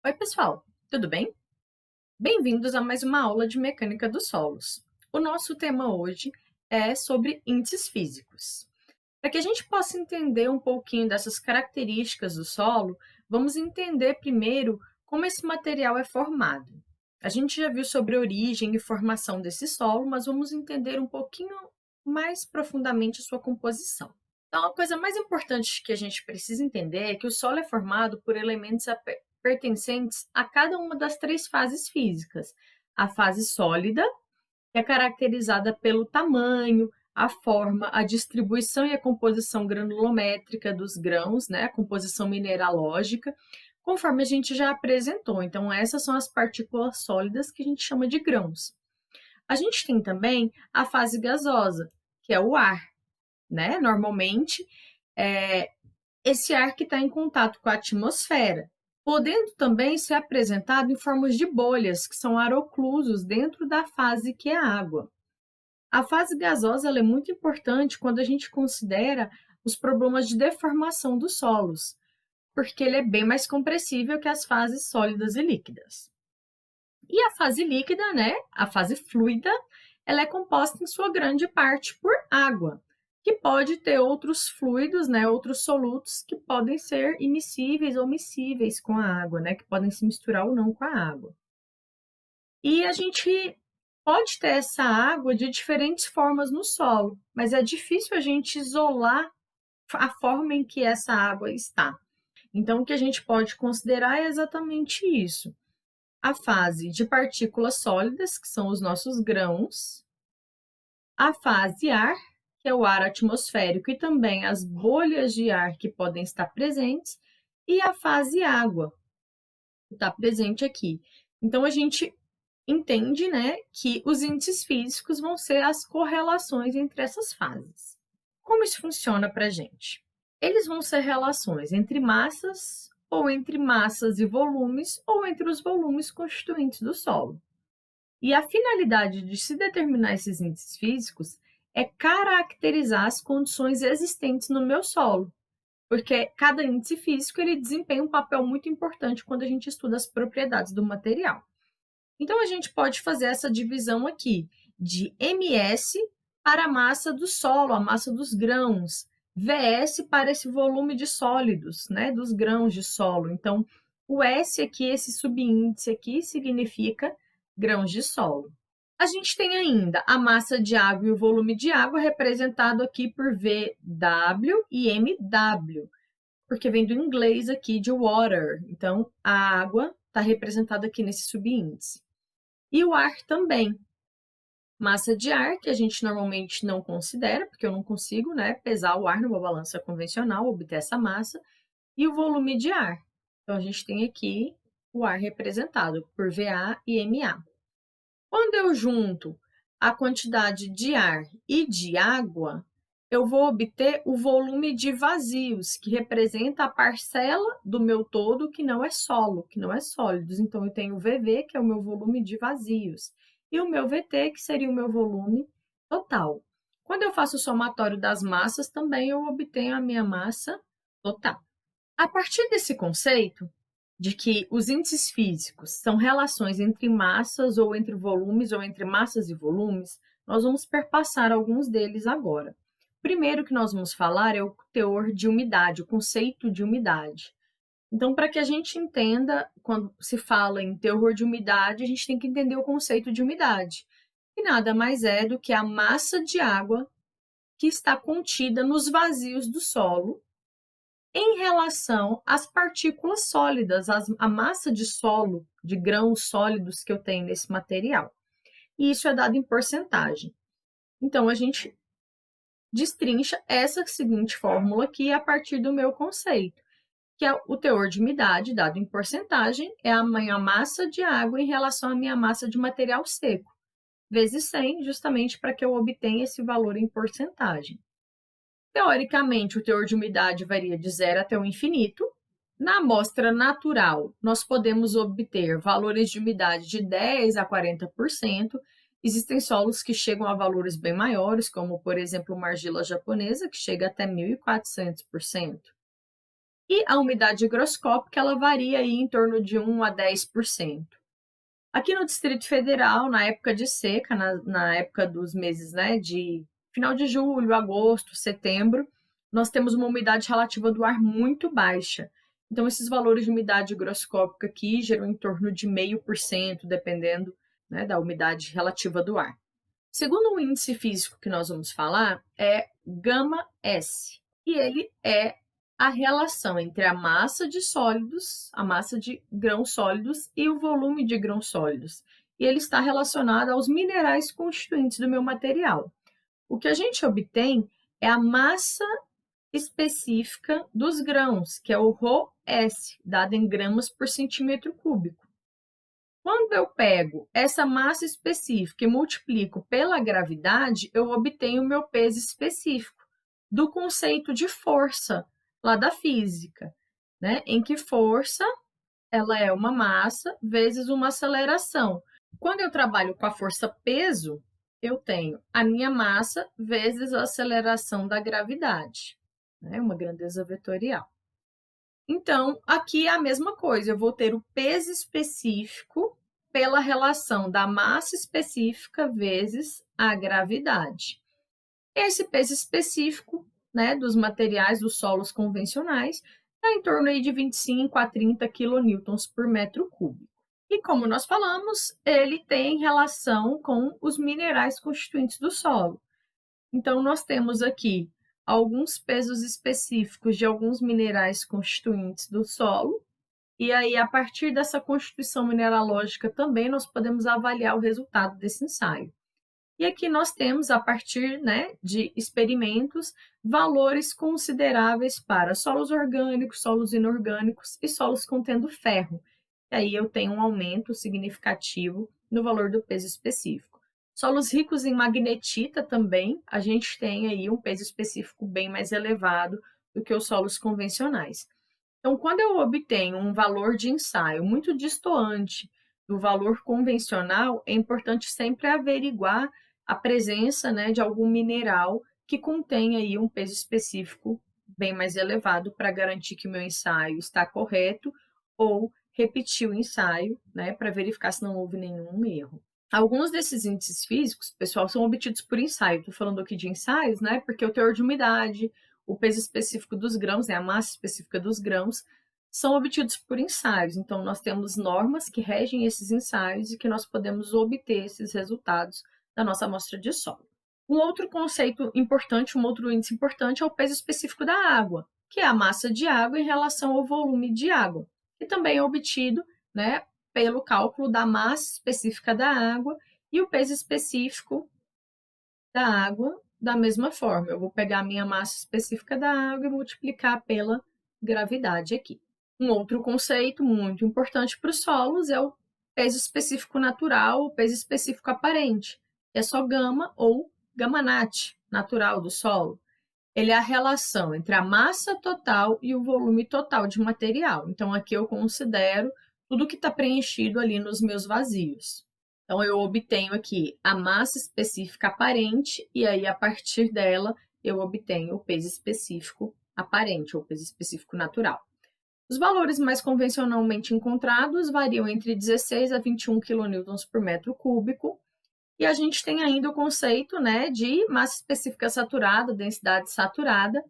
Oi, pessoal, tudo bem? Bem-vindos a mais uma aula de mecânica dos solos. O nosso tema hoje é sobre índices físicos. Para que a gente possa entender um pouquinho dessas características do solo, vamos entender primeiro como esse material é formado. A gente já viu sobre a origem e formação desse solo, mas vamos entender um pouquinho mais profundamente a sua composição. Então, a coisa mais importante que a gente precisa entender é que o solo é formado por elementos pertencentes a cada uma das três fases físicas. A fase sólida, que é caracterizada pelo tamanho, a forma, a distribuição e a composição granulométrica dos grãos, né, a composição mineralógica, conforme a gente já apresentou. Então, essas são as partículas sólidas que a gente chama de grãos. A gente tem também a fase gasosa, que é o ar, né? Normalmente, é esse ar que está em contato com a atmosfera, podendo também ser apresentado em formas de bolhas, que são aeroclusos dentro da fase que é a água. A fase gasosa ela é muito importante quando a gente considera os problemas de deformação dos solos, porque ele é bem mais compressível que as fases sólidas e líquidas. E a fase líquida, né, a fase fluida, ela é composta em sua grande parte por água, que pode ter outros fluidos, né, outros solutos que podem ser immiscíveis ou miscíveis com a água, né, que podem se misturar ou não com a água. E a gente pode ter essa água de diferentes formas no solo, mas é difícil a gente isolar a forma em que essa água está. Então, o que a gente pode considerar é exatamente isso: a fase de partículas sólidas, que são os nossos grãos, a fase ar, que é o ar atmosférico e também as bolhas de ar que podem estar presentes, e a fase água, que está presente aqui. Então, a gente entende, né, que os índices físicos vão ser as correlações entre essas fases. Como isso funciona para a gente? Eles vão ser relações entre massas, ou entre massas e volumes, ou entre os volumes constituintes do solo. E a finalidade de se determinar esses índices físicos é caracterizar as condições existentes no meu solo, porque cada índice físico ele desempenha um papel muito importante quando a gente estuda as propriedades do material. Então, a gente pode fazer essa divisão aqui de ms para a massa do solo, a massa dos grãos, vs para esse volume de sólidos, né, dos grãos de solo. Então, o S aqui, esse subíndice aqui, significa grãos de solo. A gente tem ainda a massa de água e o volume de água representado aqui por VW e MW, porque vem do inglês aqui de water. Então, a água está representada aqui nesse subíndice. E o ar também. Massa de ar, que a gente normalmente não considera, porque eu não consigo, né, pesar o ar numa balança convencional, obter essa massa, e o volume de ar. Então, a gente tem aqui o ar representado por VA e MA. Quando eu junto a quantidade de ar e de água, eu vou obter o volume de vazios, que representa a parcela do meu todo que não é solo, que não é sólidos. Então, eu tenho o VV, que é o meu volume de vazios, e o meu VT, que seria o meu volume total. Quando eu faço o somatório das massas, também eu obtenho a minha massa total. A partir desse conceito, de que os índices físicos são relações entre massas ou entre volumes ou entre massas e volumes, nós vamos perpassar alguns deles agora. O primeiro que nós vamos falar é o teor de umidade, o conceito de umidade. Então, para que a gente entenda, quando se fala em teor de umidade, a gente tem que entender o conceito de umidade, que nada mais é do que a massa de água que está contida nos vazios do solo em relação às partículas sólidas, a massa de solo, de grãos sólidos que eu tenho nesse material. E isso é dado em porcentagem. Então, a gente destrincha essa seguinte fórmula aqui a partir do meu conceito, que é o teor de umidade, dado em porcentagem, é a minha massa de água em relação à minha massa de material seco, vezes 100, justamente para que eu obtenha esse valor em porcentagem. Teoricamente, o teor de umidade varia de 0 até o infinito. Na amostra natural, nós podemos obter valores de umidade de 10 a 40%. Existem solos que chegam a valores bem maiores, como, por exemplo, uma argila japonesa, que chega até 1.400%. E a umidade higroscópica, ela varia aí em torno de 1 a 10%. Aqui no Distrito Federal, na época de seca, na época dos meses, né, de final de julho, agosto, setembro, nós temos uma umidade relativa do ar muito baixa. Então, esses valores de umidade higroscópica aqui geram em torno de 0,5%, dependendo, né, da umidade relativa do ar. Segundo o índice físico que nós vamos falar, é gama S. E ele é a relação entre a massa de sólidos, a massa de grãos sólidos e o volume de grãos sólidos. E ele está relacionado aos minerais constituintes do meu material. O que a gente obtém é a massa específica dos grãos, que é o ρS, dado em gramas por centímetro cúbico. Quando eu pego essa massa específica e multiplico pela gravidade, eu obtenho o meu peso específico, do conceito de força, lá da física, né? Em que força ela é uma massa vezes uma aceleração. Quando eu trabalho com a força peso, eu tenho a minha massa vezes a aceleração da gravidade, né? Uma grandeza vetorial. Então, aqui é a mesma coisa, eu vou ter o peso específico pela relação da massa específica vezes a gravidade. Esse peso específico, né, dos materiais dos solos convencionais está em torno aí de 25 a 30 quilonewtons por metro cúbico. E como nós falamos, ele tem relação com os minerais constituintes do solo. Então, nós temos aqui alguns pesos específicos de alguns minerais constituintes do solo, e aí, a partir dessa constituição mineralógica também, nós podemos avaliar o resultado desse ensaio. E aqui nós temos, a partir, né, de experimentos, valores consideráveis para solos orgânicos, solos inorgânicos e solos contendo ferro. E aí eu tenho um aumento significativo no valor do peso específico. Solos ricos em magnetita também, a gente tem aí um peso específico bem mais elevado do que os solos convencionais. Então, quando eu obtenho um valor de ensaio muito distoante do valor convencional, é importante sempre averiguar a presença, né, de algum mineral que contém aí um peso específico bem mais elevado para garantir que o meu ensaio está correto ou repetir o ensaio, né, para verificar se não houve nenhum erro. Alguns desses índices físicos, pessoal, são obtidos por ensaio. Estou falando aqui de ensaios, né, porque o teor de umidade, o peso específico dos grãos, né, a massa específica dos grãos, são obtidos por ensaios. Então, nós temos normas que regem esses ensaios e que nós podemos obter esses resultados da nossa amostra de solo. Um outro conceito importante, um outro índice importante é o peso específico da água, que é a massa de água em relação ao volume de água, que também é obtido, né, pelo cálculo da massa específica da água e o peso específico da água da mesma forma. Eu vou pegar a minha massa específica da água e multiplicar pela gravidade aqui. Um outro conceito muito importante para os solos é o peso específico natural, o peso específico aparente. É só gama ou gama-nat, natural do solo. Ele é a relação entre a massa total e o volume total de material. Então, aqui eu considero tudo que está preenchido ali nos meus vazios. Então, eu obtenho aqui a massa específica aparente, e aí, a partir dela, eu obtenho o peso específico aparente, ou peso específico natural. Os valores mais convencionalmente encontrados variam entre 16 a 21 quilonewtons por metro cúbico, e a gente tem ainda o conceito, né, de massa específica saturada, densidade saturada,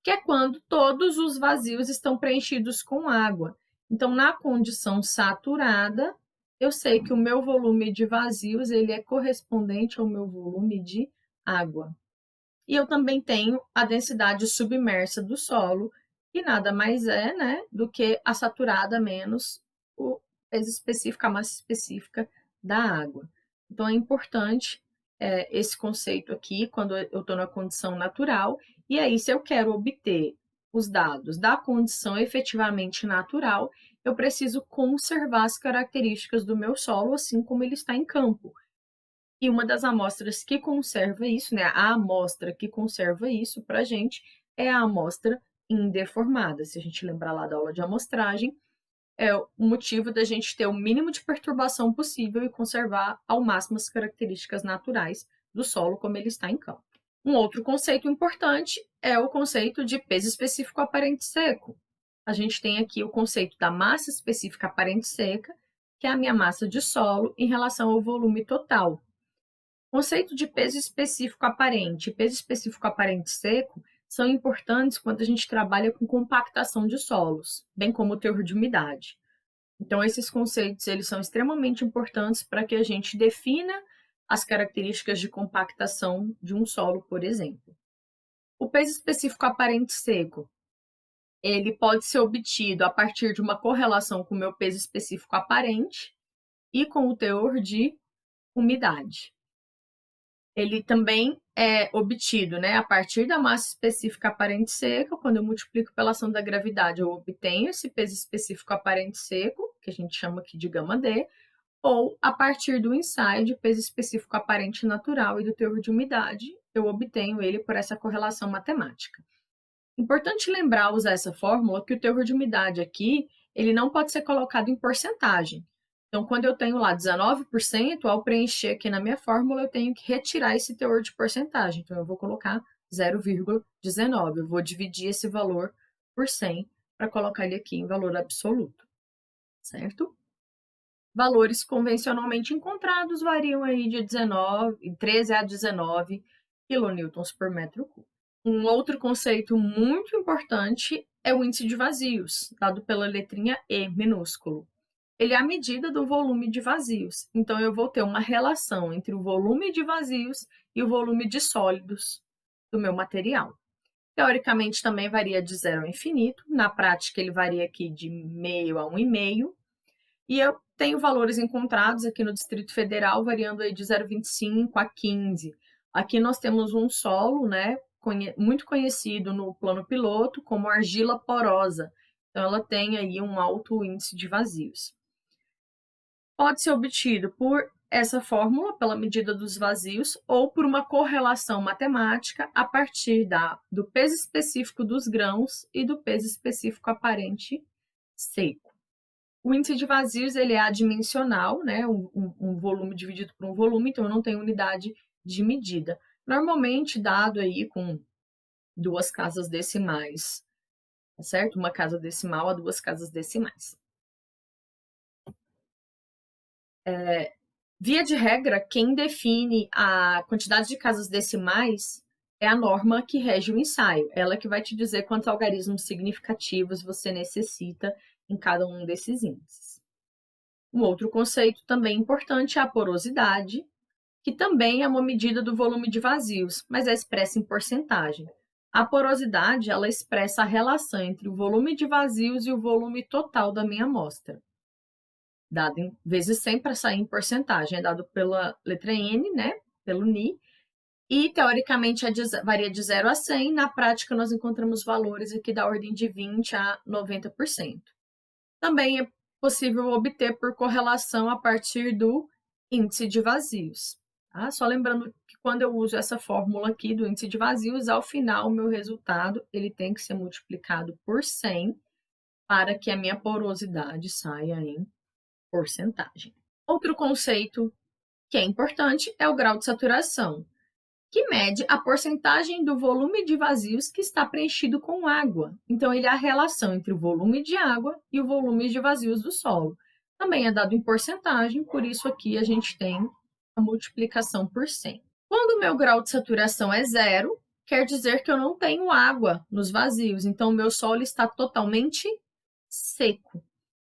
que é quando todos os vazios estão preenchidos com água. Então, na condição saturada, eu sei que o meu volume de vazios ele é correspondente ao meu volume de água. E eu também tenho a densidade submersa do solo, que nada mais é, né, do que a saturada menos o peso específico, a massa específica da água. Então, é importante esse conceito aqui, quando eu estou na condição natural, e aí, se eu quero obter os dados da condição efetivamente natural, eu preciso conservar as características do meu solo, assim como ele está em campo. E uma das amostras que conserva isso, né, a amostra que conserva isso para a gente, é a amostra indeformada. Se a gente lembrar lá da aula de amostragem, é o motivo da gente ter o mínimo de perturbação possível e conservar ao máximo as características naturais do solo como ele está em campo. Um outro conceito importante é o conceito de peso específico aparente seco. a gente tem aqui o conceito da massa específica aparente seca, que é a minha massa de solo em relação ao volume total. O conceito de peso específico aparente e peso específico aparente seco são importantes quando a gente trabalha com compactação de solos, bem como o teor de umidade. Então, esses conceitos eles são extremamente importantes para que a gente defina as características de compactação de um solo, por exemplo. O peso específico aparente seco, ele pode ser obtido a partir de uma correlação com o meu peso específico aparente e com o teor de umidade. Ele também é obtido, a partir da massa específica aparente seca. Quando eu multiplico pela ação da gravidade, eu obtenho esse peso específico aparente seco, que a gente chama aqui de gama D, ou a partir do ensaio de peso específico aparente natural e do teor de umidade, eu obtenho ele por essa correlação matemática. Importante lembrar, usar essa fórmula, que o teor de umidade aqui, ele não pode ser colocado em porcentagem. Então, quando eu tenho lá 19%, ao preencher aqui na minha fórmula, eu tenho que retirar esse teor de porcentagem. Então, eu vou colocar 0,19. Eu vou dividir esse valor por 100 para colocar ele aqui em valor absoluto, certo? Valores convencionalmente encontrados variam aí de 13 a 19 quilonewtons por metro cúbico. Um outro conceito muito importante é o índice de vazios, dado pela letrinha E minúsculo. Ele é a medida do volume de vazios. Então, eu vou ter uma relação entre o volume de vazios e o volume de sólidos do meu material. Teoricamente, também varia de 0 ao infinito. Na prática, ele varia aqui de meio a 1,5. E eu tenho valores encontrados aqui no Distrito Federal, variando aí de 0,25 a 15. Aqui nós temos um solo, muito conhecido no plano piloto como argila porosa. Então, ela tem aí um alto índice de vazios. Pode ser obtido por essa fórmula, pela medida dos vazios, ou por uma correlação matemática a partir do peso específico dos grãos e do peso específico aparente seco. O índice de vazios ele é adimensional, um volume dividido por um volume, então eu não tenho unidade de medida. Normalmente dado aí com 2 casas decimais, tá certo? Uma casa decimal a 2 casas decimais. Via de regra, quem define a quantidade de casas decimais é a norma que rege o ensaio. Ela que vai te dizer quantos algarismos significativos você necessita em cada um desses índices. Um outro conceito também importante é a porosidade, que também é uma medida do volume de vazios, mas é expressa em porcentagem. A porosidade, ela expressa a relação entre o volume de vazios e o volume total da minha amostra. Dado em vezes 100 para sair em porcentagem, é dado pela letra N, pelo Ni, e teoricamente varia de 0 a 100, na prática nós encontramos valores aqui da ordem de 20 a 90%. Também é possível obter por correlação a partir do índice de vazios. Tá? Só lembrando que quando eu uso essa fórmula aqui do índice de vazios, ao final o meu resultado ele tem que ser multiplicado por 100 para que a minha porosidade saia em porcentagem. Outro conceito que é importante é o grau de saturação, que mede a porcentagem do volume de vazios que está preenchido com água. Então, ele é a relação entre o volume de água e o volume de vazios do solo. Também é dado em porcentagem, por isso aqui a gente tem a multiplicação por 100. Quando o meu grau de saturação é 0, quer dizer que eu não tenho água nos vazios, então o meu solo está totalmente seco.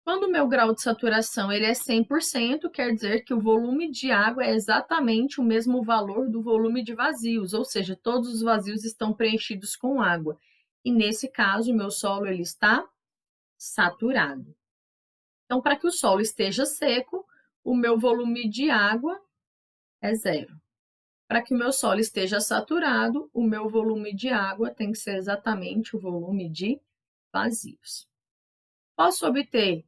Quando o meu grau de saturação ele é 100%, quer dizer que o volume de água é exatamente o mesmo valor do volume de vazios, ou seja, todos os vazios estão preenchidos com água. E nesse caso, o meu solo ele está saturado. Então, para que o solo esteja seco, o meu volume de água é 0. Para que o meu solo esteja saturado, o meu volume de água tem que ser exatamente o volume de vazios. Posso obter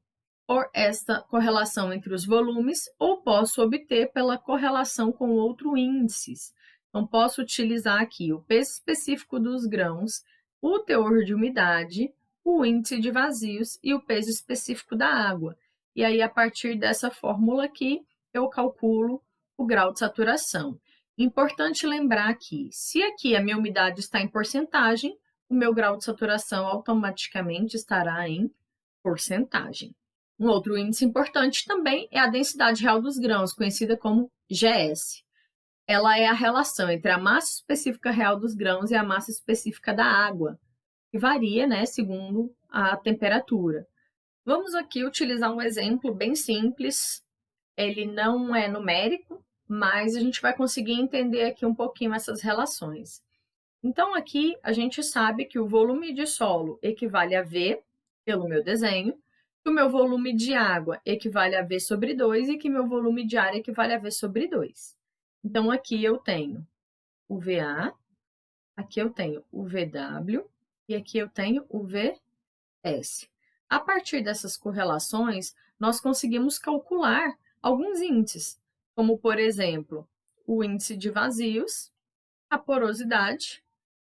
por esta correlação entre os volumes, ou posso obter pela correlação com outros índices. Então, posso utilizar aqui o peso específico dos grãos, o teor de umidade, o índice de vazios e o peso específico da água. E aí, a partir dessa fórmula aqui, eu calculo o grau de saturação. Importante lembrar que, se aqui a minha umidade está em porcentagem, o meu grau de saturação automaticamente estará em porcentagem. Um outro índice importante também é a densidade real dos grãos, conhecida como GS. Ela é a relação entre a massa específica real dos grãos e a massa específica da água, que varia, né, segundo a temperatura. Vamos aqui utilizar um exemplo bem simples. Ele não é numérico, mas a gente vai conseguir entender aqui um pouquinho essas relações. Então, aqui a gente sabe que o volume de solo equivale a V, pelo meu desenho, que o meu volume de água equivale a V sobre 2 e que meu volume de ar equivale a V sobre 2. Então, aqui eu tenho o VA, aqui eu tenho o VW e aqui eu tenho o VS. A partir dessas correlações, nós conseguimos calcular alguns índices, como, por exemplo, o índice de vazios, a porosidade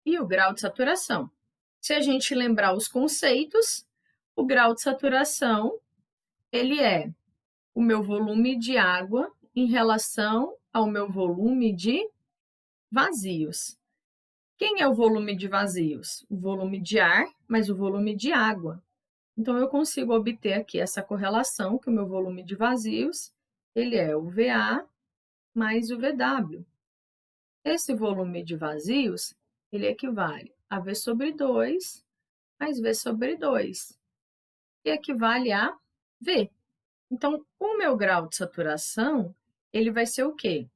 e o grau de saturação. Se a gente lembrar os conceitos, o grau de saturação, ele é o meu volume de água em relação ao meu volume de vazios. Quem é o volume de vazios? O volume de ar mais o volume de água. Então, eu consigo obter aqui essa correlação, que o meu volume de vazios, ele é o VA mais o VW. Esse volume de vazios, ele equivale a V sobre 2 mais V sobre 2, que equivale a V. Então, o meu grau de saturação, ele vai ser o quê?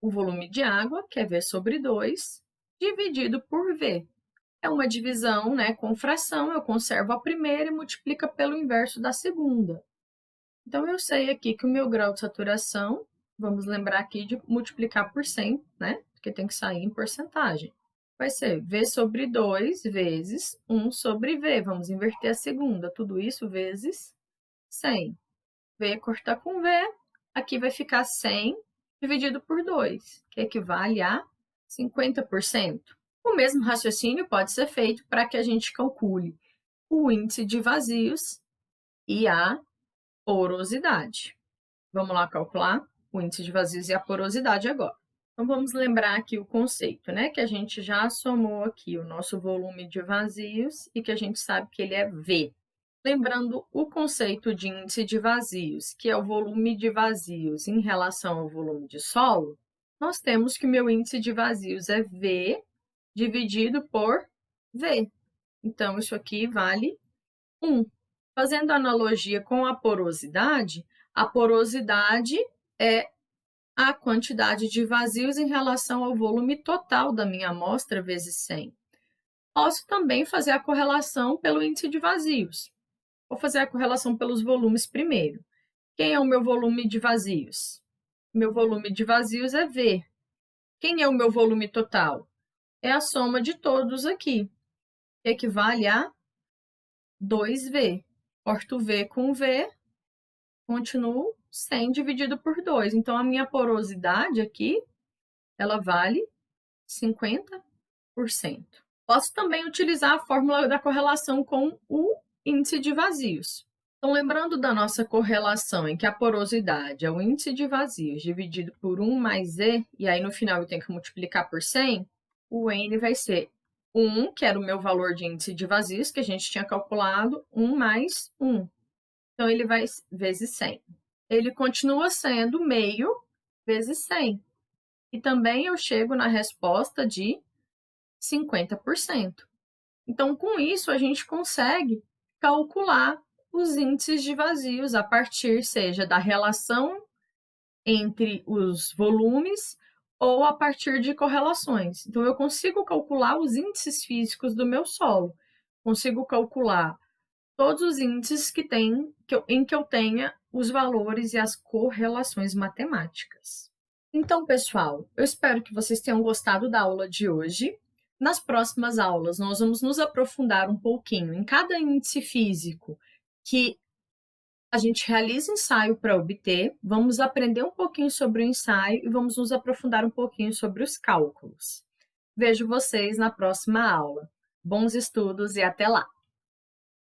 O volume de água, que é V sobre 2, dividido por V. É uma divisão, né, com fração, eu conservo a primeira e multiplica pelo inverso da segunda. Então, eu sei aqui que o meu grau de saturação, vamos lembrar aqui de multiplicar por 100, né, porque tem que sair em porcentagem. Vai ser V sobre 2 vezes 1 sobre V. Vamos inverter a segunda. Tudo isso vezes 100. V cortar com V. Aqui vai ficar 100 dividido por 2, que equivale a 50%. O mesmo raciocínio pode ser feito para que a gente calcule o índice de vazios e a porosidade. Vamos lá calcular o índice de vazios e a porosidade agora. Então, vamos lembrar aqui o conceito, né? Que a gente já somou aqui o nosso volume de vazios e que a gente sabe que ele é V. Lembrando o conceito de índice de vazios, que é o volume de vazios em relação ao volume de solo, nós temos que o meu índice de vazios é V dividido por V. Então, isso aqui vale 1. Fazendo analogia com a porosidade é a quantidade de vazios em relação ao volume total da minha amostra vezes 100. Posso também fazer a correlação pelo índice de vazios. Vou fazer a correlação pelos volumes primeiro. Quem é o meu volume de vazios? Meu volume de vazios é V. Quem é o meu volume total? É a soma de todos aqui, que equivale a 2V. Corto V com V, continuo 100 dividido por 2. Então, a minha porosidade aqui, ela vale 50%. Posso também utilizar a fórmula da correlação com o índice de vazios. Então, lembrando da nossa correlação em que a porosidade é o índice de vazios dividido por 1 mais Z, e aí no final eu tenho que multiplicar por 100, o N vai ser 1, que era o meu valor de índice de vazios, que a gente tinha calculado, 1 mais 1. Então, ele vai vezes 100. Ele continua sendo meio vezes 100. E também eu chego na resposta de 50%. Então, com isso, a gente consegue calcular os índices de vazios a partir, seja da relação entre os volumes ou a partir de correlações. Então, eu consigo calcular os índices físicos do meu solo. Consigo calcular todos os índices em que eu tenha os valores e as correlações matemáticas. Então, pessoal, eu espero que vocês tenham gostado da aula de hoje. Nas próximas aulas, nós vamos nos aprofundar um pouquinho em cada índice físico que a gente realiza ensaio para obter, vamos aprender um pouquinho sobre o ensaio e vamos nos aprofundar um pouquinho sobre os cálculos. Vejo vocês na próxima aula. Bons estudos e até lá!